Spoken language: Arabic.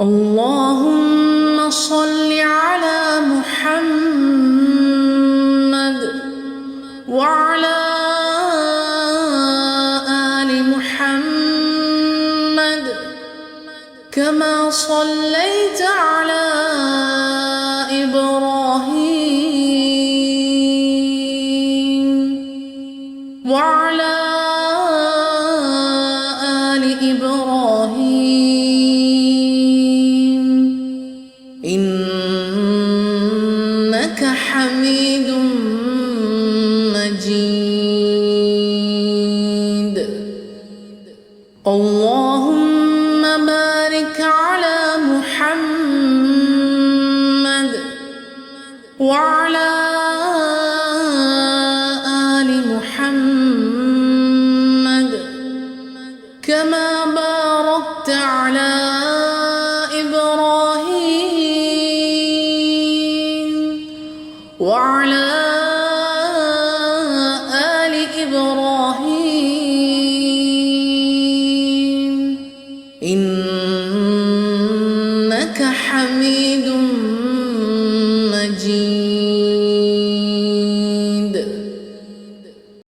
اللهم صل على محمد وعلى آل محمد كما صليت على إبراهيم وعلى آل إبراهيم إنك حميد مجيد. اللهم بارك على محمد وعلى آل محمد كما باركت على إبراهيم وعلى آل إبراهيم إنك حميد